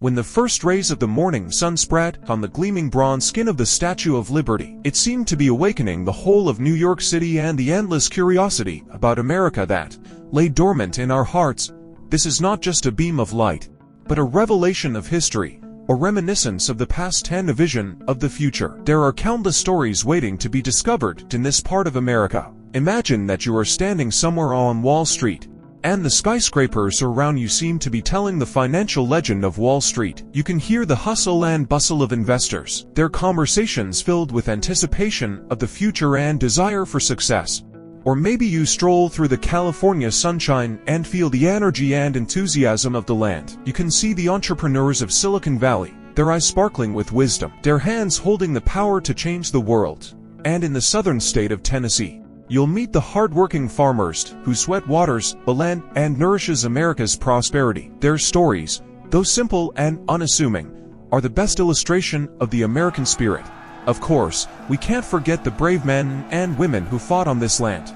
When the first rays of the morning sun spread on the gleaming bronze skin of the Statue of Liberty, it seemed to be awakening the whole of New York City and the endless curiosity about America that lay dormant in our hearts. This is not just a beam of light, but a revelation of history, or reminiscence of the past and a vision of the future. There are countless stories waiting to be discovered in this part of America. Imagine that you are standing somewhere on Wall Street, and the skyscrapers around you seem to be telling the financial legend of Wall Street. You can hear the hustle and bustle of investors, their conversations filled with anticipation of the future and desire for success. Or maybe you stroll through the California sunshine and feel the energy and enthusiasm of the land. You can see the entrepreneurs of Silicon Valley, their eyes sparkling with wisdom, their hands holding the power to change the world. And in the southern state of Tennessee, you'll meet the hard-working farmers who sweat waters the land and nourishes America's prosperity. Their stories, though simple and unassuming, are the best illustration of the American spirit. Of course, we can't forget the brave men and women who fought on this land.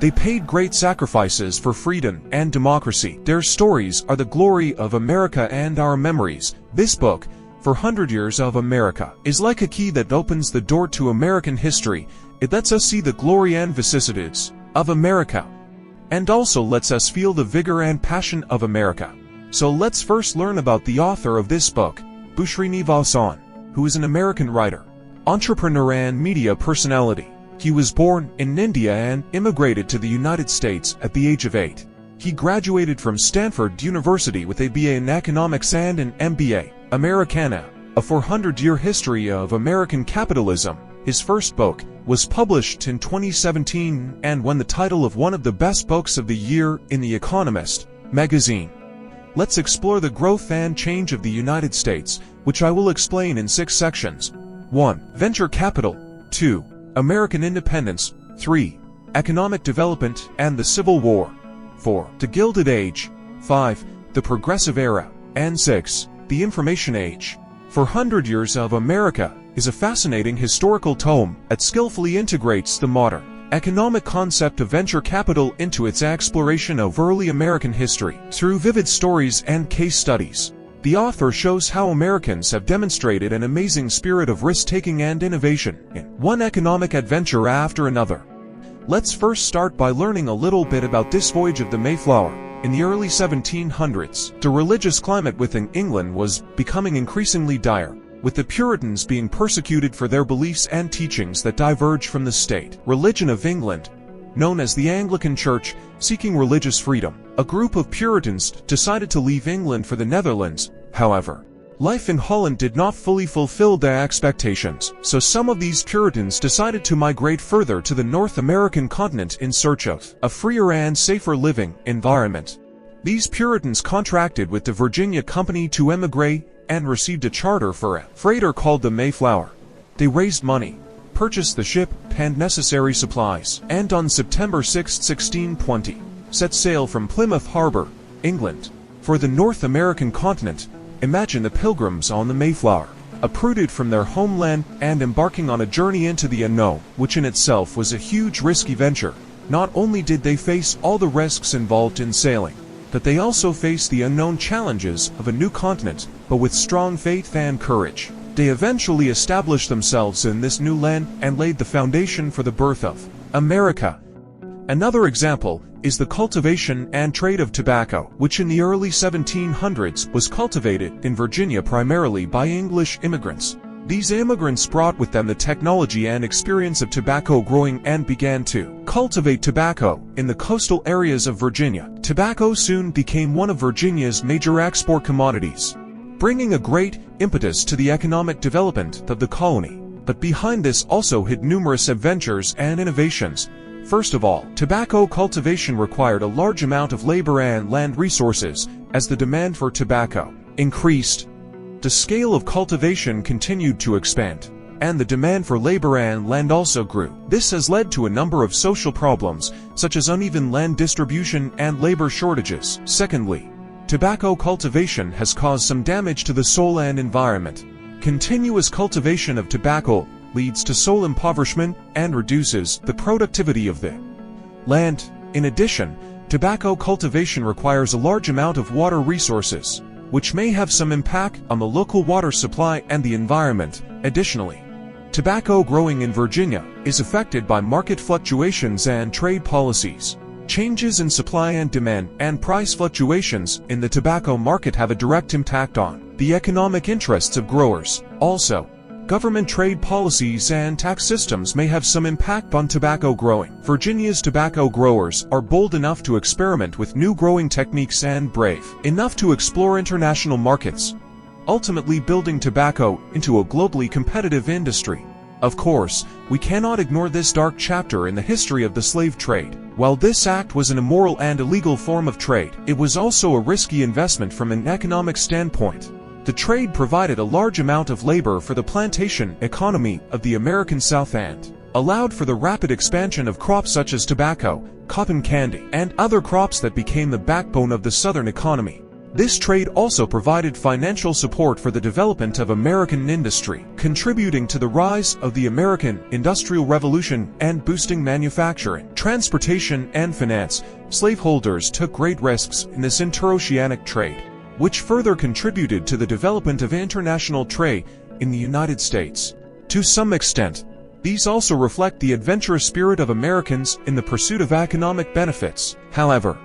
They paid great sacrifices for freedom and democracy. Their stories are the glory of America and our memories. This book, 400 Years of America, is like a key that opens the door to American history. It lets us see the glory and vicissitudes of America, and also lets us feel the vigor and passion of America. So let's first learn about the author of this book, Srinivasan, who is an American writer, entrepreneur and media personality. He was born in India and immigrated to the United States at the age of 8. He graduated from Stanford University with a BA in economics and an MBA, Americana, a 400-year history of American capitalism. His first book was published in 2017 and won the title of one of the best books of the year in The Economist magazine. Let's explore the growth and change of the United States, which I will explain in 6 sections. 1. Venture capital. 2. American independence. 3. Economic development and the Civil War. 4. The Gilded Age. 5. The Progressive Era. And 6. The Information Age. 400 Years of America is a fascinating historical tome that skillfully integrates the modern economic concept of venture capital into its exploration of early American history. Through vivid stories and case studies, the author shows how Americans have demonstrated an amazing spirit of risk-taking and innovation in one economic adventure after another. Let's first start by learning a little bit about this voyage of the Mayflower. In the early 1700s, the religious climate within England was becoming increasingly dire, with the Puritans being persecuted for their beliefs and teachings that diverged from the state religion of England, known as the Anglican Church. Seeking religious freedom, a group of Puritans decided to leave England for the Netherlands. However, life in Holland did not fully fulfill their expectations, so some of these Puritans decided to migrate further to the North American continent in search of a freer and safer living environment. These Puritans contracted with the Virginia Company to emigrate and received a charter for a freighter called the Mayflower. They raised money, purchased the ship and necessary supplies, and on September 6, 1620, set sail from Plymouth Harbor, England, for the North American continent. Imagine the pilgrims on the Mayflower, uprooted from their homeland and embarking on a journey into the unknown, which in itself was a huge risky venture. Not only did they face all the risks involved in sailing, but they also faced the unknown challenges of a new continent. But with strong faith and courage, they eventually established themselves in this new land and laid the foundation for the birth of America. Another example is the cultivation and trade of tobacco, which in the early 1700s was cultivated in Virginia primarily by English immigrants. These immigrants brought with them the technology and experience of tobacco growing and began to cultivate tobacco in the coastal areas of Virginia. Tobacco soon became one of Virginia's major export commodities, bringing a great impetus to the economic development of the colony. But behind this also hid numerous adventures and innovations. First of all, tobacco cultivation required a large amount of labor and land resources. As the demand for tobacco increased, the scale of cultivation continued to expand, and the demand for labor and land also grew. This has led to a number of social problems, such as uneven land distribution and labor shortages. Secondly, tobacco cultivation has caused some damage to the soil and environment. Continuous cultivation of tobacco leads to soil impoverishment and reduces the productivity of the land. In addition, tobacco cultivation requires a large amount of water resources. which may have some impact on the local water supply and the environment. Additionally, tobacco growing in Virginia is affected by market fluctuations and trade policies. Changes in supply and demand and price fluctuations in the tobacco market have a direct impact on the economic interests of growers. Also, government trade policies and tax systems may have some impact on tobacco growing. Virginia's tobacco growers are bold enough to experiment with new growing techniques and brave enough to explore international markets, ultimately building tobacco into a globally competitive industry. Of course, we cannot ignore this dark chapter in the history of the slave trade. While this act was an immoral and illegal form of trade, it was also a risky investment from an economic standpoint. The trade provided a large amount of labor for the plantation economy of the American South and allowed for the rapid expansion of crops such as tobacco, cotton candy, and other crops that became the backbone of the Southern economy. This trade also provided financial support for the development of American industry, contributing to the rise of the American Industrial Revolution and boosting manufacturing, transportation, and finance. Slaveholders took great risks in this interoceanic trade, which further contributed to the development of international trade in the United States. To some extent, these also reflect the adventurous spirit of Americans in the pursuit of economic benefits. However,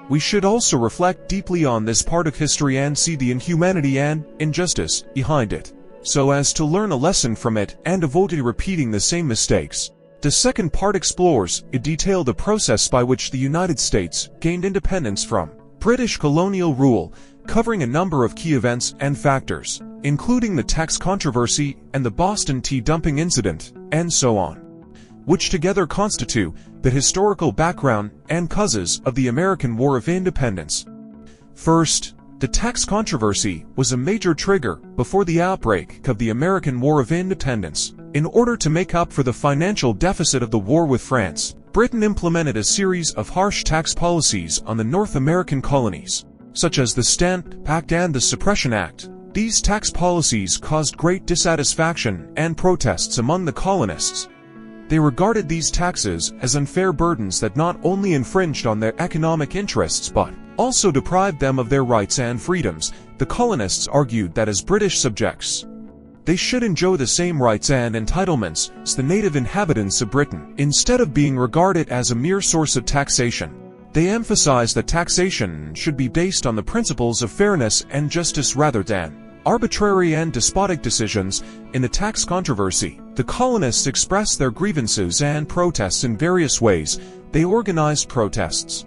we should also reflect deeply on this part of history and see the inhumanity and injustice behind it, so as to learn a lesson from it and avoid repeating the same mistakes. The second part explores in detail the process by which the United States gained independence from British colonial rule, covering a number of key events and factors, including the tax controversy and the Boston tea dumping incident, and so on, which together constitute the historical background and causes of the American War of Independence. First, the tax controversy was a major trigger before the outbreak of the American War of Independence. In order to make up for the financial deficit of the war with France, Britain implemented a series of harsh tax policies on the North American colonies, such as the Stamp Act and the Suppression Act. These tax policies caused great dissatisfaction and protests among the colonists. They regarded these taxes as unfair burdens that not only infringed on their economic interests but also deprived them of their rights and freedoms. The colonists argued that as British subjects, they should enjoy the same rights and entitlements as the native inhabitants of Britain. Instead of being regarded as a mere source of taxation, they emphasized that taxation should be based on the principles of fairness and justice rather than arbitrary and despotic decisions. In the tax controversy, the colonists expressed their grievances and protests in various ways. They organized protests,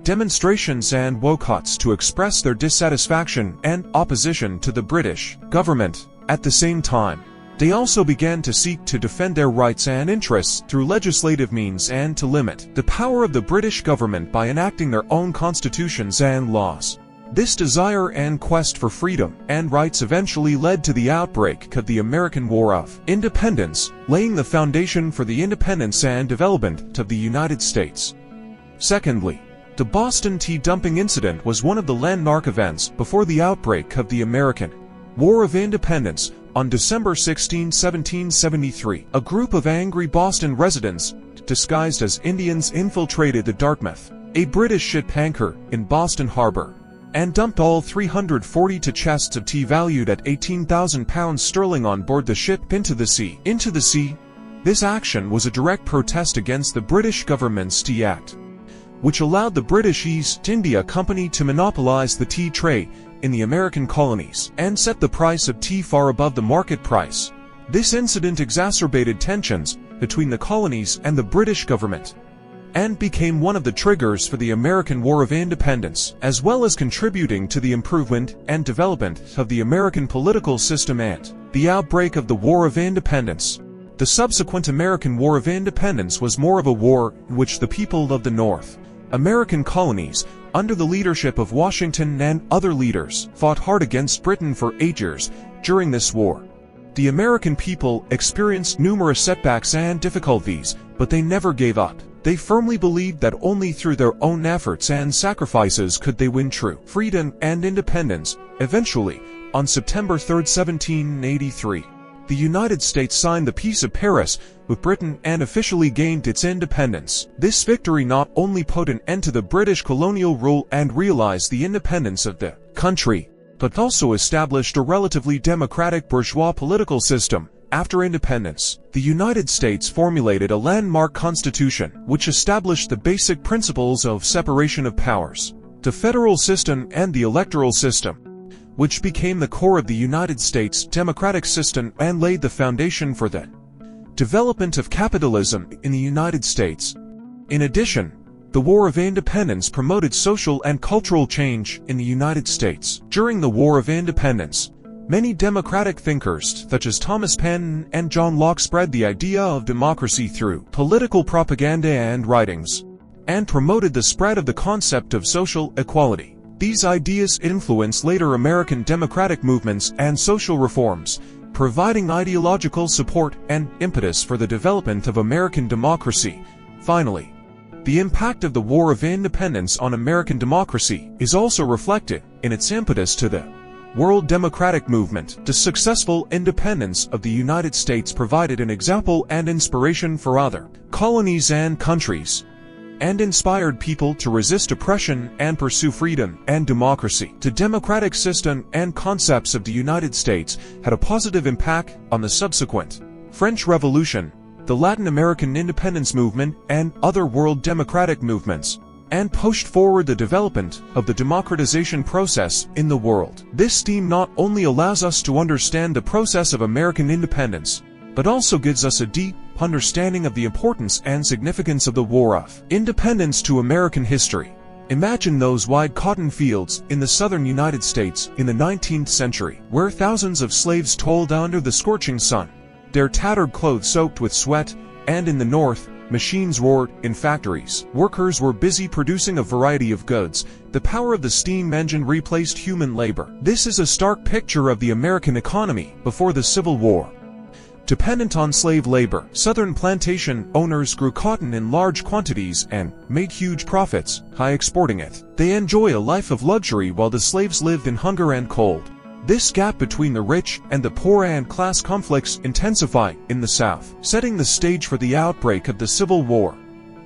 demonstrations, and boycotts to express their dissatisfaction and opposition to the British government. At the same time, they also began to seek to defend their rights and interests through legislative means and to limit the power of the British government by enacting their own constitutions and laws. This desire and quest for freedom and rights eventually led to the outbreak of the American War of Independence, laying the foundation for the independence and development of the United States. Secondly, the Boston tea dumping incident was one of the landmark events before the outbreak of the American War of Independence. On December 16, 1773, a group of angry Boston residents, disguised as Indians, infiltrated the Dartmouth, a British ship anchor in Boston Harbor, and dumped all 342 chests of tea valued at £18,000 sterling on board the ship into the sea. This action was a direct protest against the British government's Tea Act, which allowed the British East India Company to monopolize the tea trade in the American colonies and set the price of tea far above the market price. This incident exacerbated tensions between the colonies and the British government, and became one of the triggers for the American War of Independence, as well as contributing to the improvement and development of the American political system and the outbreak of the War of Independence. The subsequent American War of Independence was more of a war in which the people of the North American colonies, under the leadership of Washington and other leaders, fought hard against Britain for 8 years. During this war, the American people experienced numerous setbacks and difficulties, but they never gave up. They firmly believed that only through their own efforts and sacrifices could they win true freedom and independence. Eventually, on September 3, 1783, the United States signed the Peace of Paris with Britain and officially gained its independence. This victory not only put an end to the British colonial rule and realized the independence of the country, but also established a relatively democratic bourgeois political system. After independence, the United States formulated a landmark constitution which established the basic principles of separation of powers, the federal system and the electoral system, which became the core of the United States democratic system and laid the foundation for the development of capitalism in the United States. In addition, the War of Independence promoted social and cultural change in the United States. During the War of Independence, many democratic thinkers, such as Thomas Paine and John Locke, spread the idea of democracy through political propaganda and writings, and promoted the spread of the concept of social equality. These ideas influenced later American democratic movements and social reforms, providing ideological support and impetus for the development of American democracy. Finally, the impact of the War of Independence on American democracy is also reflected in its impetus to the world democratic movement. The successful independence of the United States provided an example and inspiration for other colonies and countries, and inspired people to resist oppression and pursue freedom and democracy. The democratic system and concepts of the United States had a positive impact on the subsequent French Revolution, the Latin American independence movement, and other world democratic movements, and pushed forward the development of the democratization process in the world. This theme not only allows us to understand the process of American independence, but also gives us a deep understanding of the importance and significance of the War of Independence to American history. Imagine those wide cotton fields in the southern United States in the 19th century, where thousands of slaves toiled under the scorching sun, their tattered clothes soaked with sweat, and in the north, machines roared in factories. Workers were busy producing a variety of goods. The power of the steam engine replaced human labor. This is a stark picture of the American economy before the Civil War. Dependent on slave labor, southern plantation owners grew cotton in large quantities and made huge profits by exporting it. They enjoy a life of luxury while the slaves lived in hunger and cold. This gap between the rich and the poor and class conflicts intensified in the South, setting the stage for the outbreak of the Civil War.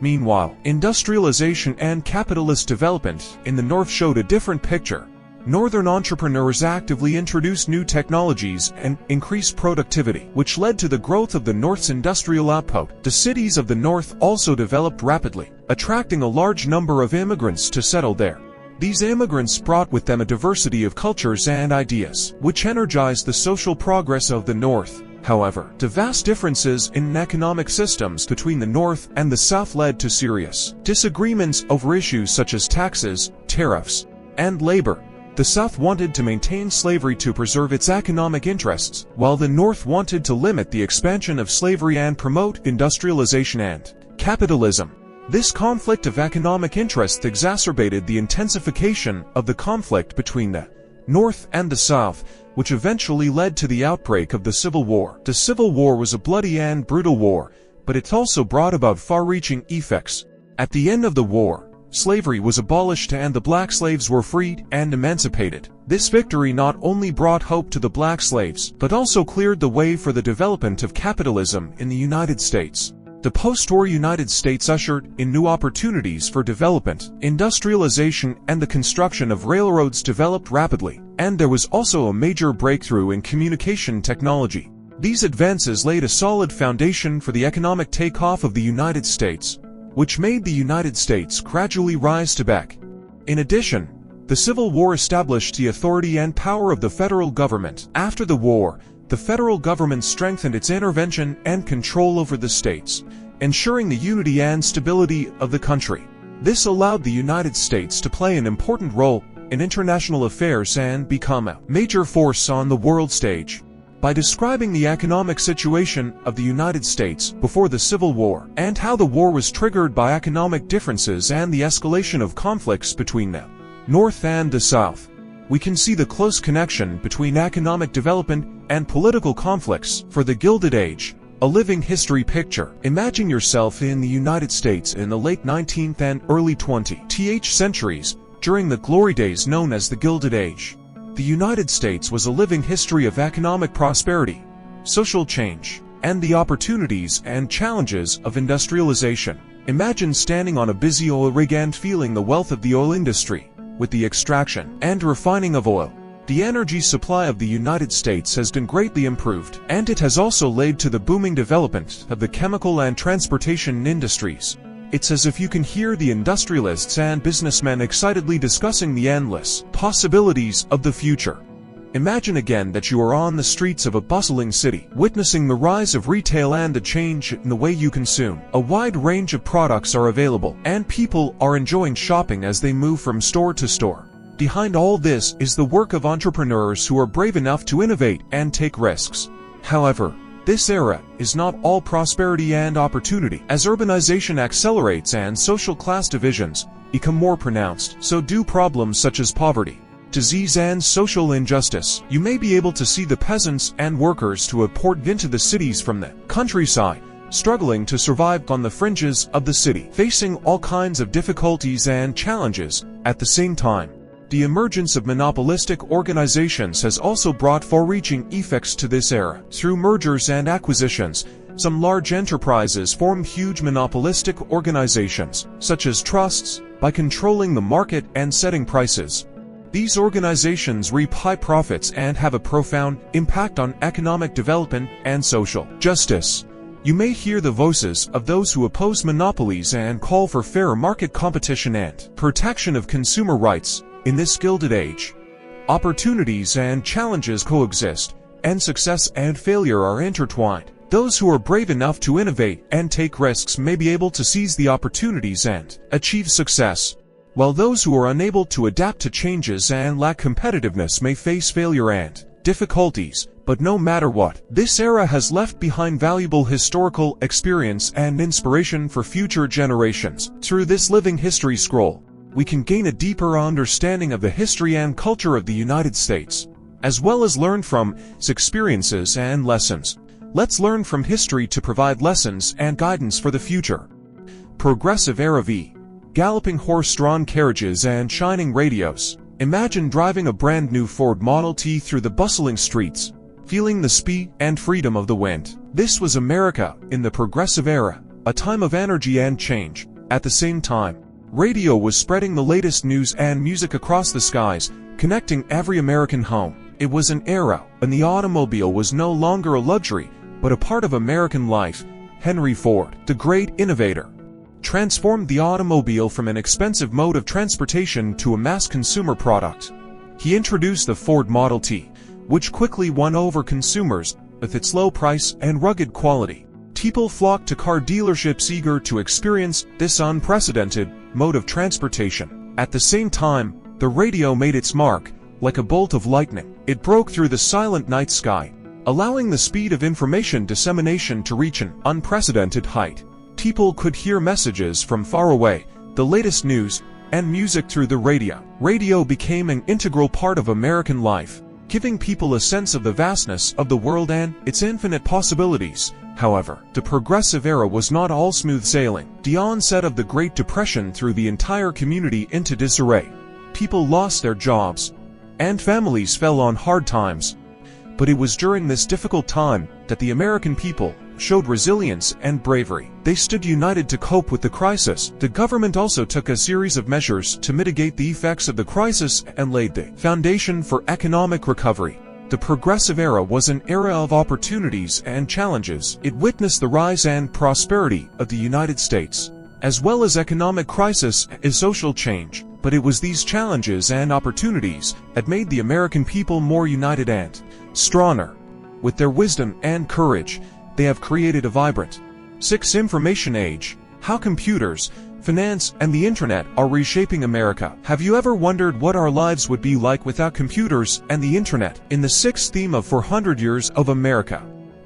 Meanwhile, industrialization and capitalist development in the North showed a different picture. Northern entrepreneurs actively introduced new technologies and increased productivity, which led to the growth of the North's industrial output. The cities of the North also developed rapidly, attracting a large number of immigrants to settle there. These immigrants brought with them a diversity of cultures and ideas, which energized the social progress of the North. However, the vast differences in economic systems between the North and the South led to serious disagreements over issues such as taxes, tariffs, and labor. The South wanted to maintain slavery to preserve its economic interests, while the North wanted to limit the expansion of slavery and promote industrialization and capitalism. This conflict of economic interests exacerbated the intensification of the conflict between the North and the South, which eventually led to the outbreak of the Civil War. The Civil War was a bloody and brutal war, but it also brought about far-reaching effects. At the end of the war, slavery was abolished and the black slaves were freed and emancipated. This victory not only brought hope to the black slaves, but also cleared the way for the development of capitalism in the United States. The post-war United States ushered in new opportunities for development. Industrialization and the construction of railroads developed rapidly, and there was also a major breakthrough in communication technology. These advances laid a solid foundation for the economic takeoff of the United States, which made the United States gradually rise to back. In addition, the Civil War established the authority and power of the federal government. After the war, the federal government strengthened its intervention and control over the states, ensuring the unity and stability of the country. This allowed the United States to play an important role in international affairs and become a major force on the world stage. By describing the economic situation of the United States before the Civil War and how the war was triggered by economic differences and the escalation of conflicts between the North and the South, we can see the close connection between economic development and political conflicts. For the Gilded Age, a living history picture. Imagine yourself in the United States in the late 19th and early 20th centuries, during the glory days known as the Gilded Age. The United States was a living history of economic prosperity, social change, and the opportunities and challenges of industrialization. Imagine standing on a busy oil rig and feeling the wealth of the oil industry, with the extraction and refining of oil, The energy supply of the United States has been greatly improved, and it has also led to the booming development of the chemical and transportation industries. It's as if you can hear the industrialists and businessmen excitedly discussing the endless possibilities of the future. Imagine again that you are on the streets of a bustling city, witnessing the rise of retail and the change in the way you consume. A wide range of products are available, and people are enjoying shopping as they move from store to store. Behind all this is the work of entrepreneurs who are brave enough to innovate and take risks. However, this era is not all prosperity and opportunity. As urbanization accelerates and social class divisions become more pronounced, so do problems such as poverty, disease and social injustice. You may be able to see the peasants and workers who have poured into the cities from the countryside, struggling to survive on the fringes of the city, facing all kinds of difficulties and challenges at the same time. The emergence of monopolistic organizations has also brought far-reaching effects to this era. Through mergers and acquisitions, some large enterprises form huge monopolistic organizations, such as trusts, by controlling the market and setting prices. These organizations reap high profits and have a profound impact on economic development and social justice. You may hear the voices of those who oppose monopolies and call for fair market competition and protection of consumer rights. In this Gilded Age, opportunities and challenges coexist, and success and failure are intertwined. Those who are brave enough to innovate and take risks may be able to seize the opportunities and achieve success, while those who are unable to adapt to changes and lack competitiveness may face failure and difficulties. But no matter what, this era has left behind valuable historical experience and inspiration for future generations. Through this living history scroll, we can gain a deeper understanding of the history and culture of the United States, as well as learn from its experiences and lessons. Let's learn from history to provide lessons and guidance for the future. Progressive Era v. Galloping horse-drawn carriages and shining radios. Imagine driving a brand new Ford Model T through the bustling streets, feeling the speed and freedom of the wind. This was America in the Progressive Era, a time of energy and change. At the same time, radio was spreading the latest news and music across the skies, connecting every American home. It was an era when the automobile was no longer a luxury, but a part of American life. Henry Ford, the great innovator, transformed the automobile from an expensive mode of transportation to a mass consumer product. He introduced the Ford Model T, which quickly won over consumers with its low price and rugged quality. People flocked to car dealerships eager to experience this unprecedented mode of transportation. At the same time, the radio made its mark. Like a bolt of lightning, it broke through the silent night sky, allowing the speed of information dissemination to reach an unprecedented height. People could hear messages from far away, the latest news, and music through the radio. Radio became an integral part of American life, giving people a sense of the vastness of the world and its infinite possibilities. However, the Progressive Era was not all smooth sailing. The onset of the Great Depression threw the entire community into disarray. People lost their jobs, and families fell on hard times. But it was during this difficult time that the American people showed resilience and bravery. They stood united to cope with the crisis. The government also took a series of measures to mitigate the effects of the crisis and laid the foundation for economic recovery. The Progressive Era was an era of opportunities and challenges. It witnessed the rise and prosperity of the United States, as well as economic crisis and social change. But it was these challenges and opportunities that made the American people more united and stronger. With their wisdom and courage, they have created a vibrant 6th information age. How computers, finance, and the internet are reshaping America. Have you ever wondered what our lives would be like without computers and the internet? In the 6th theme of 400 Years of America,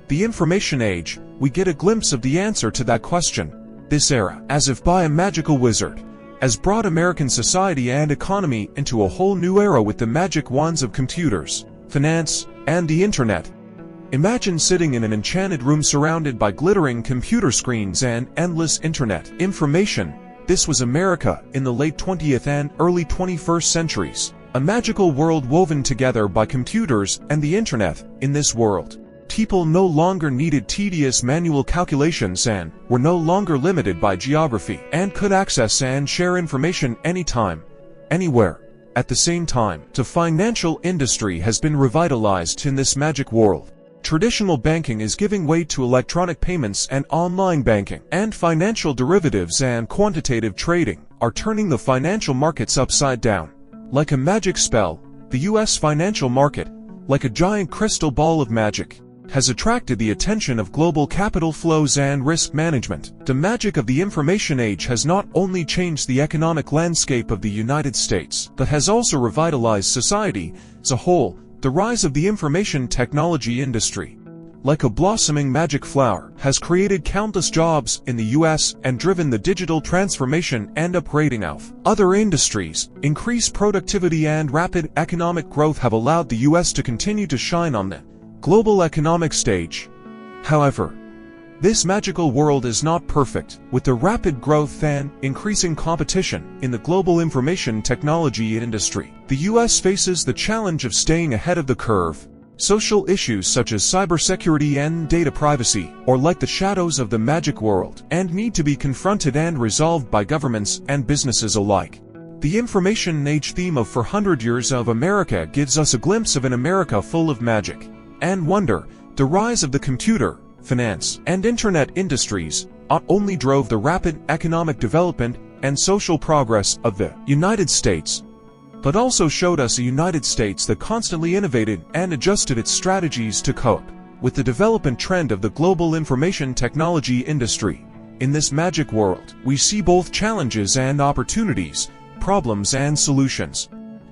the Information Age, we get a glimpse of the answer to that question. This era, as if by a magical wizard, has brought American society and economy into a whole new era with the magic wands of computers, finance, and the internet. Imagine sitting in an enchanted room surrounded by glittering computer screens and endless internet information. This was America in the late 20th and early 21st centuries. A magical world woven together by computers and the internet. In this world, people no longer needed tedious manual calculations and were no longer limited by geography, and could access and share information anytime, anywhere. At the same time, the financial industry has been revitalized in this magic world. Traditional banking is giving way to electronic payments and online banking, and financial derivatives and quantitative trading are turning the financial markets upside down. Like a magic spell, the US financial market, like a giant crystal ball of magic, has attracted the attention of global capital flows and risk management. The magic of the information age has not only changed the economic landscape of the United States, but has also revitalized society as a whole. The rise of the information technology industry, like a blossoming magic flower, has created countless jobs in the US and driven the digital transformation and upgrading of other industries. Increased productivity and rapid economic growth have allowed the US to continue to shine on the global economic stage. However, this magical world is not perfect. With the rapid growth and increasing competition in the global information technology industry, the US faces the challenge of staying ahead of the curve. Social issues such as cybersecurity and data privacy are like the shadows of the magic world and need to be confronted and resolved by governments and businesses alike. The information age theme of 400 Years of America gives us a glimpse of an America full of magic and wonder. The rise of the computer, finance, and internet industries not only drove the rapid economic development and social progress of the United States, but also showed us a United States that constantly innovated and adjusted its strategies to cope with the development trend of the global information technology industry. In this magic world, we see both challenges and opportunities, problems and solutions.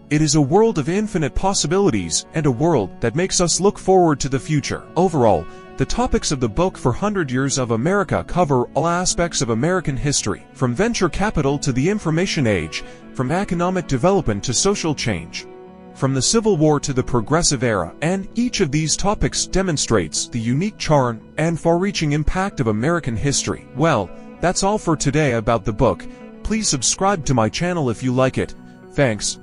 It is a world of infinite possibilities and a world that makes us look forward to the future. Overall, the topics of the book 400 Years of America cover all aspects of American history, from venture capital to the information age, from economic development to social change, from the Civil War to the Progressive Era, and each of these topics demonstrates the unique charm and far-reaching impact of American history. Well, that's all for today about the book. Please subscribe to my channel if you like it. Thanks.